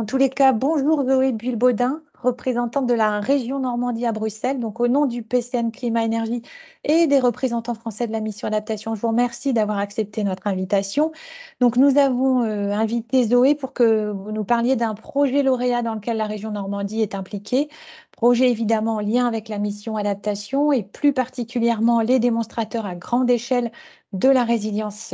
En tous les cas, bonjour Zoé Bulle-Baudin, représentante de la région Normandie à Bruxelles. Donc, au nom du PCN Climat Énergie et des représentants français de la mission adaptation, je vous remercie d'avoir accepté notre invitation. Donc, nous avons invité Zoé pour que vous nous parliez d'un projet lauréat dans lequel la région Normandie est impliquée. Projet évidemment en lien avec la mission adaptation et plus particulièrement les démonstrateurs à grande échelle de la résilience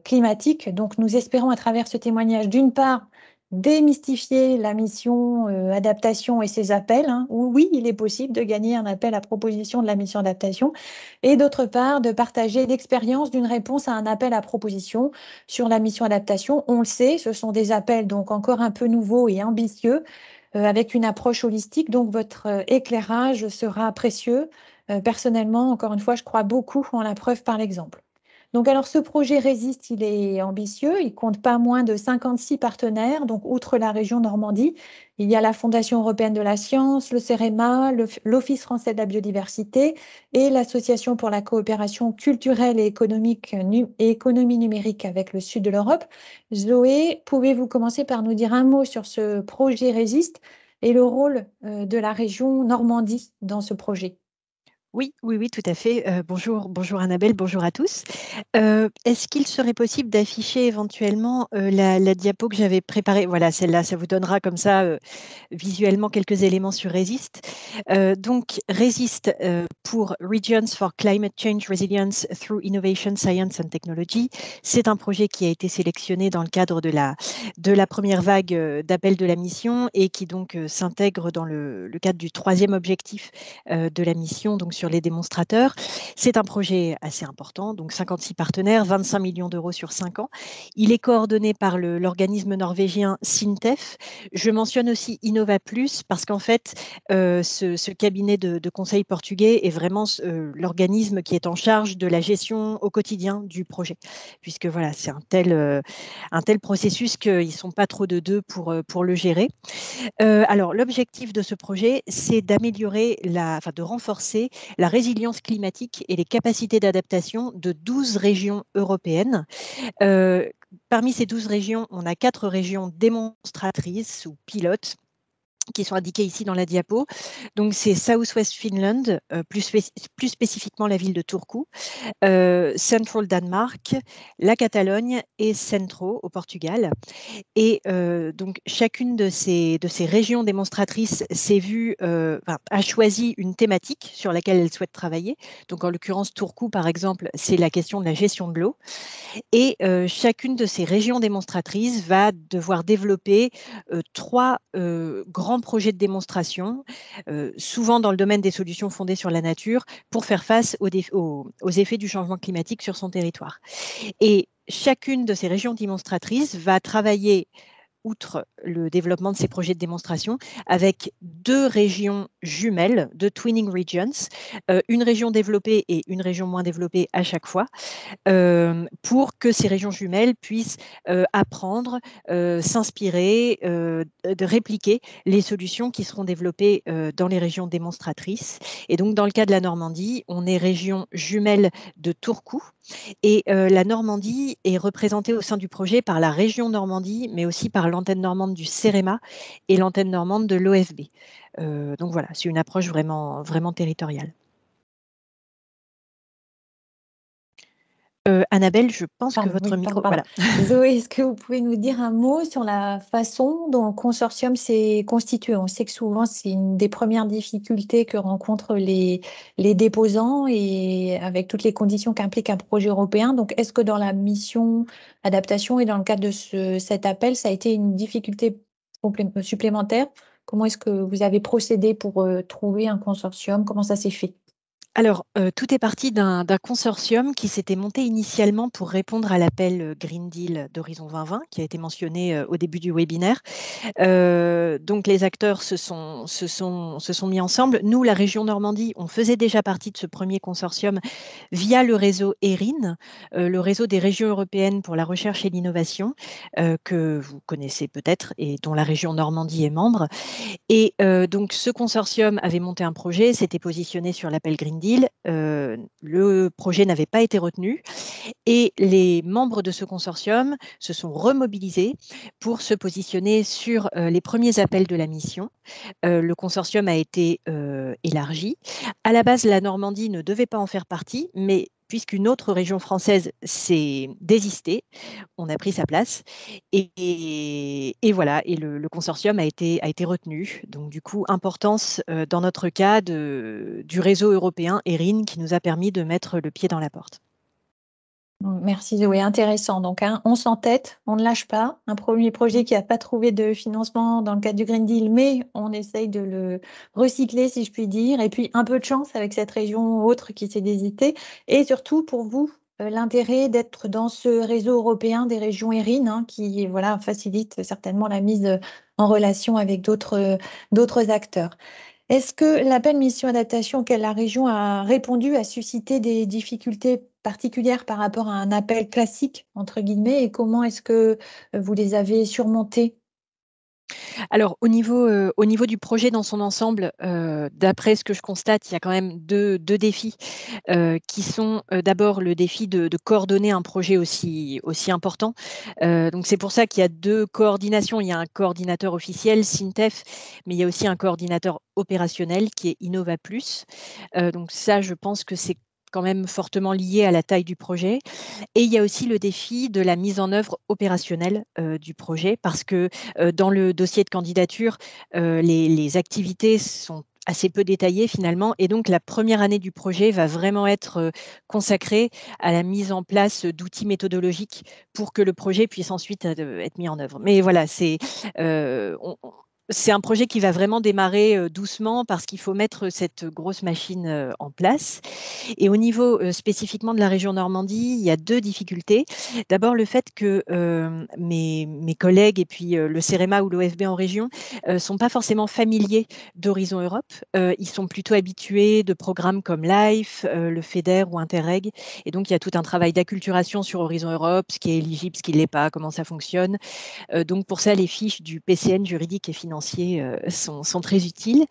climatique. Donc, nous espérons à travers ce témoignage, d'une part, démystifier la mission adaptation et ses appels, hein, où oui, il est possible de gagner un appel à proposition de la mission adaptation, et d'autre part, de partager l'expérience d'une réponse à un appel à proposition sur la mission adaptation. On le sait, ce sont des appels donc encore un peu nouveaux et ambitieux, avec une approche holistique, donc votre éclairage sera précieux. Personnellement, encore une fois, je crois beaucoup en la preuve par l'exemple. Donc, alors, ce projet Résiste, il est ambitieux. Il compte pas moins de 56 partenaires. Donc, outre la région Normandie, il y a la Fondation européenne de la science, le CEREMA, l'Office français de la biodiversité et l'Association pour la coopération culturelle et économique et économie numérique avec le sud de l'Europe. Zoé, pouvez-vous commencer par nous dire un mot sur ce projet Résiste et le rôle de la région Normandie dans ce projet? Oui, oui, oui, tout à fait. Bonjour Annabelle, bonjour à tous. Est-ce qu'il serait possible d'afficher éventuellement la diapo que j'avais préparée? Voilà, celle-là, ça vous donnera comme ça visuellement quelques éléments sur Resist. Donc, Resist pour Regions for Climate Change Resilience through Innovation, Science and Technology, c'est un projet qui a été sélectionné dans le cadre de la première vague d'appel de la mission et qui donc s'intègre dans le cadre du troisième objectif de la mission, donc sur les démonstrateurs. C'est un projet assez important, donc 56 partenaires, 25 millions d'euros sur 5 ans. Il est coordonné par l'organisme norvégien SINTEF. Je mentionne aussi Innova Plus parce qu'en fait, ce cabinet de conseil portugais est vraiment l'organisme qui est en charge de la gestion au quotidien du projet, puisque voilà, c'est un tel processus qu'ils ne sont pas trop de deux pour le gérer. Alors, l'objectif de ce projet, c'est d'améliorer, enfin, de renforcer la résilience climatique et les capacités d'adaptation de 12 régions européennes. Parmi ces 12 régions, on a 4 régions démonstratrices ou pilotes qui sont indiqués ici dans la diapo. Donc, c'est Southwest Finland, plus spécifiquement la ville de Turku, Central Danemark, la Catalogne et Centro au Portugal. Et donc, chacune de ces régions démonstratrices a choisi une thématique sur laquelle elle souhaite travailler. Donc, en l'occurrence, Turku, par exemple, c'est la question de la gestion de l'eau. Et chacune de ces régions démonstratrices va devoir développer 3 grands projets de démonstration, souvent dans le domaine des solutions fondées sur la nature, pour faire face aux effets du changement climatique sur son territoire. Et chacune de ces régions démonstratrices va travailler, outre le développement de ces projets de démonstration, avec 2 régions jumelles, 2 twinning regions, une région développée et une région moins développée à chaque fois, pour que ces régions jumelles puissent apprendre, s'inspirer, de répliquer les solutions qui seront développées dans les régions démonstratrices. Et donc, dans le cas de la Normandie, on est région jumelle de Turku. Et la Normandie est représentée au sein du projet par la région Normandie, mais aussi par l'antenne normande du CEREMA et l'antenne normande de l'OFB. Donc voilà, c'est une approche vraiment, vraiment territoriale. Annabelle, je pense que Pardon, votre oui, micro, pardon. voilà. Zoé, est-ce que vous pouvez nous dire un mot sur la façon dont le consortium s'est constitué? On sait que souvent, c'est une des premières difficultés que rencontrent les déposants et avec toutes les conditions qu'implique un projet européen. Donc, est-ce que dans la mission adaptation et dans le cadre de cet appel, ça a été une difficulté supplémentaire? Comment est-ce que vous avez procédé pour trouver un consortium? Comment ça s'est fait? Alors, tout est parti d'un consortium qui s'était monté initialement pour répondre à l'appel Green Deal d'Horizon 2020, qui a été mentionné au début du webinaire. Donc, les acteurs se sont mis ensemble. Nous, la région Normandie, on faisait déjà partie de ce premier consortium via le réseau ERIN, le réseau des régions européennes pour la recherche et l'innovation, que vous connaissez peut-être et dont la région Normandie est membre. Et donc, ce consortium avait monté un projet, s'était positionné sur l'appel Green Deal, le projet n'avait pas été retenu et les membres de ce consortium se sont remobilisés pour se positionner sur les premiers appels de la mission. Le consortium a été élargi. À la base, la Normandie ne devait pas en faire partie, mais puisqu'une autre région française s'est désistée, on a pris sa place. Et voilà, et le consortium a été retenu. Donc, du coup, importance dans notre cas du réseau européen ERIN qui nous a permis de mettre le pied dans la porte. Merci Zoé, intéressant. Donc, on s'entête, on ne lâche pas. Un premier projet qui n'a pas trouvé de financement dans le cadre du Green Deal, mais on essaye de le recycler, si je puis dire. Et puis, un peu de chance avec cette région autre qui s'est désistée. Et surtout, pour vous, l'intérêt d'être dans ce réseau européen des régions ERIN, hein, qui voilà, facilite certainement la mise en relation avec d'autres acteurs. Est-ce que l'appel mission adaptation auquel la région a répondu a suscité des difficultés particulières par rapport à un appel classique, entre guillemets, et comment est-ce que vous les avez surmontés? Alors, au niveau du projet dans son ensemble, d'après ce que je constate, il y a quand même deux défis qui sont d'abord le défi de coordonner un projet aussi important. Donc, c'est pour ça qu'il y a deux coordinations. Il y a un coordinateur officiel, SINTEF, mais il y a aussi un coordinateur opérationnel qui est Innova Plus. Donc, ça, je pense que c'est quand même fortement lié à la taille du projet. Et il y a aussi le défi de la mise en œuvre opérationnelle du projet, parce que dans le dossier de candidature, les activités sont assez peu détaillées finalement, et donc la première année du projet va vraiment être consacrée à la mise en place d'outils méthodologiques pour que le projet puisse ensuite être mis en œuvre. Mais voilà, c'est un projet qui va vraiment démarrer doucement parce qu'il faut mettre cette grosse machine en place. Et au niveau spécifiquement de la région Normandie, il y a deux difficultés. D'abord, le fait que mes collègues et puis le CEREMA ou l'OFB en région ne sont pas forcément familiers d'Horizon Europe. Ils sont plutôt habitués de programmes comme LIFE, le FEDER ou Interreg. Et donc, il y a tout un travail d'acculturation sur Horizon Europe, ce qui est éligible, ce qui ne l'est pas, comment ça fonctionne. Donc, pour ça, les fiches du PCN juridique et financier sont très utiles.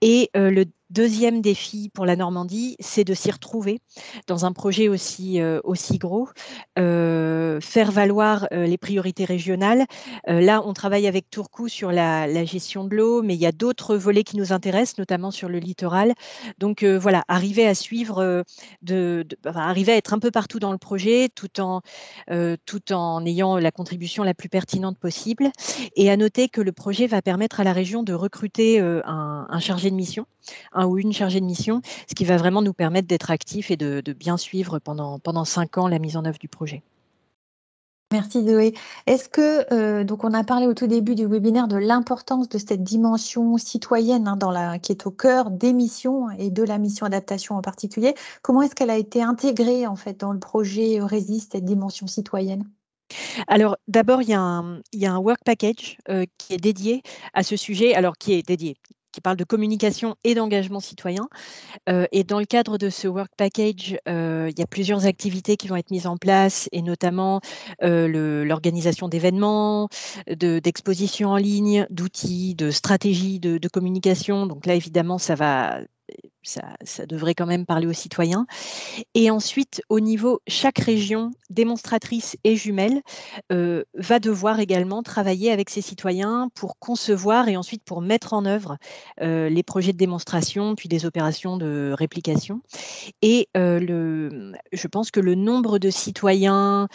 Et le deuxième défi pour la Normandie, c'est de s'y retrouver dans un projet aussi gros, faire valoir les priorités régionales. Là, on travaille avec Tourcoux sur la gestion de l'eau, mais il y a d'autres volets qui nous intéressent, notamment sur le littoral. Donc voilà, arriver à suivre, arriver à être un peu partout dans le projet, tout en ayant la contribution la plus pertinente possible. Et à noter que le projet va permettre à la région de recruter un chargé de mission, un ou une chargée de mission, ce qui va vraiment nous permettre d'être actifs et de bien suivre pendant 5 ans la mise en œuvre du projet. Merci Zoé. Est-ce que, donc on a parlé au tout début du webinaire de l'importance de cette dimension citoyenne, hein, qui est au cœur des missions et de la mission adaptation en particulier. Comment est-ce qu'elle a été intégrée en fait dans le projet Résiste, cette dimension citoyenne? Alors d'abord, il y a un work package qui est dédié à ce sujet, alors qui parle de communication et d'engagement citoyen. Et dans le cadre de ce work package, il y a plusieurs activités qui vont être mises en place, et notamment l'organisation d'événements, d'expositions en ligne, d'outils, de stratégies de communication. Donc là, évidemment, ça devrait quand même parler aux citoyens. Et ensuite, au niveau, chaque région démonstratrice et jumelle va devoir également travailler avec ses citoyens pour concevoir et ensuite pour mettre en œuvre les projets de démonstration, puis des opérations de réplication. Et je pense que le nombre de citoyens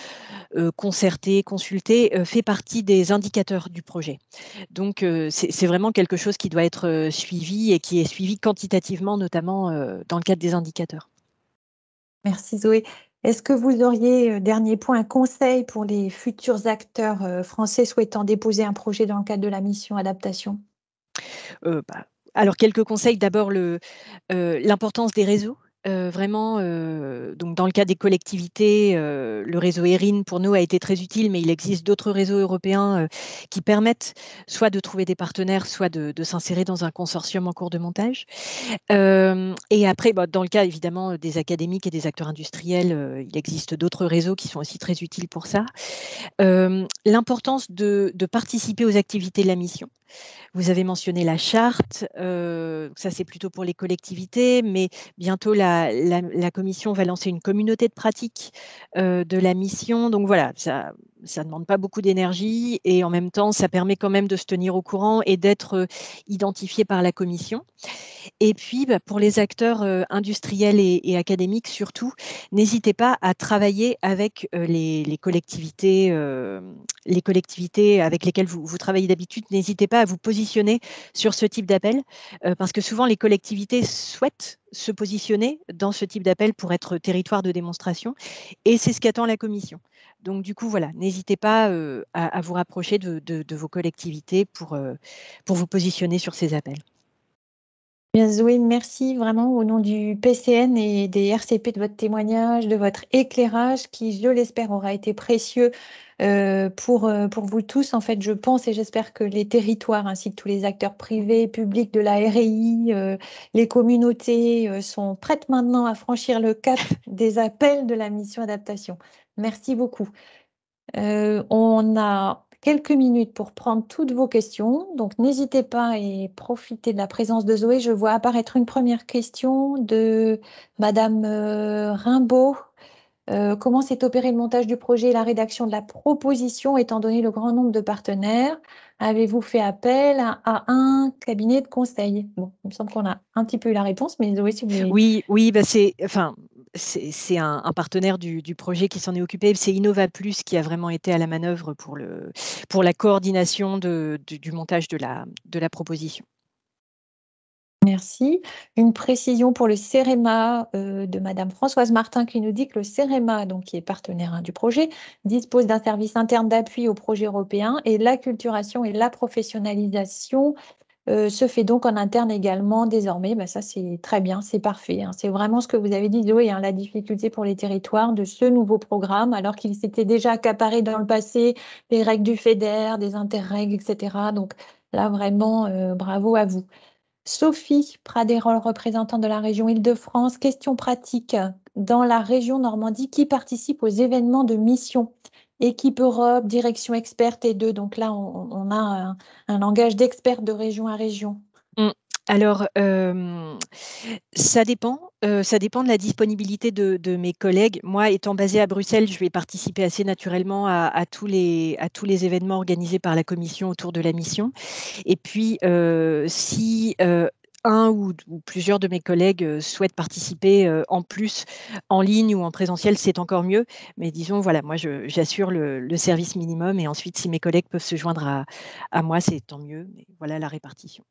concertés, consultés, fait partie des indicateurs du projet. Donc, c'est vraiment quelque chose qui doit être suivi et qui est suivi quantitativement, notamment dans le cadre des indicateurs. Merci Zoé. Est-ce que vous auriez, dernier point, un conseil pour les futurs acteurs français souhaitant déposer un projet dans le cadre de la mission adaptation? Alors quelques conseils. D'abord l'importance des réseaux. vraiment, donc dans le cas des collectivités, le réseau ERIN pour nous a été très utile, mais il existe d'autres réseaux européens qui permettent soit de trouver des partenaires, soit de s'insérer dans un consortium en cours de montage. Et après, dans le cas évidemment des académiques et des acteurs industriels, il existe d'autres réseaux qui sont aussi très utiles pour ça. L'importance de participer aux activités de la mission. Vous avez mentionné la charte, ça c'est plutôt pour les collectivités, mais bientôt la commission va lancer une communauté de pratique de la mission. Donc voilà, ça ne demande pas beaucoup d'énergie et en même temps, ça permet quand même de se tenir au courant et d'être identifié par la commission. Et puis, pour les acteurs industriels et académiques surtout, n'hésitez pas à travailler avec les collectivités avec lesquelles vous travaillez d'habitude. N'hésitez pas à vous positionner sur ce type d'appel, parce que souvent les collectivités souhaitent se positionner dans ce type d'appel pour être territoire de démonstration, et c'est ce qu'attend la commission. Donc du coup, voilà, n'hésitez pas à vous rapprocher de vos collectivités pour vous positionner sur ces appels. Bien, Zoé, merci vraiment au nom du PCN et des RCP de votre témoignage, de votre éclairage qui, je l'espère, aura été précieux pour vous tous. En fait, je pense et j'espère que les territoires ainsi que tous les acteurs privés, publics de la RI, les communautés sont prêtes maintenant à franchir le cap des appels de la mission adaptation. Merci beaucoup. On a quelques minutes pour prendre toutes vos questions, donc n'hésitez pas et profitez de la présence de Zoé. Je vois apparaître une première question de Madame Rimbaud. Comment s'est opéré le montage du projet et la rédaction de la proposition, étant donné le grand nombre de partenaires? Avez-vous fait appel à un cabinet de conseil? Bon, il me semble qu'on a un petit peu eu la réponse, mais Zoé, si vous voulez. Oui, c'est un partenaire du projet qui s'en est occupé. C'est Innova Plus qui a vraiment été à la manœuvre pour la coordination du montage de la proposition. Merci. Une précision pour le CEREMA de Madame Françoise Martin qui nous dit que le CEREMA, donc qui est partenaire du projet, dispose d'un service interne d'appui au projet européen et l'acculturation et la professionnalisation se fait donc en interne également désormais. Ça, c'est très bien, c'est parfait. C'est vraiment ce que vous avez dit, Zoé, la difficulté pour les territoires de ce nouveau programme, alors qu'il s'était déjà accaparé dans le passé des règles du FEDER, des interrègles, etc. Donc là, vraiment, bravo à vous. Sophie Pradérol, représentante de la région Île-de-France. Question pratique. Dans la région Normandie, qui participe aux événements de mission? Équipe Europe, direction experte et deux. Donc là, on a un langage d'expert de région à région. Alors, ça dépend de la disponibilité de mes collègues. Moi, étant basée à Bruxelles, je vais participer assez naturellement à tous les événements organisés par la commission autour de la mission. Et puis, si un ou plusieurs de mes collègues souhaitent participer en plus en ligne ou en présentiel, c'est encore mieux. Mais disons, voilà, moi, j'assure le service minimum et ensuite, si mes collègues peuvent se joindre à moi, c'est tant mieux. Mais voilà la répartition.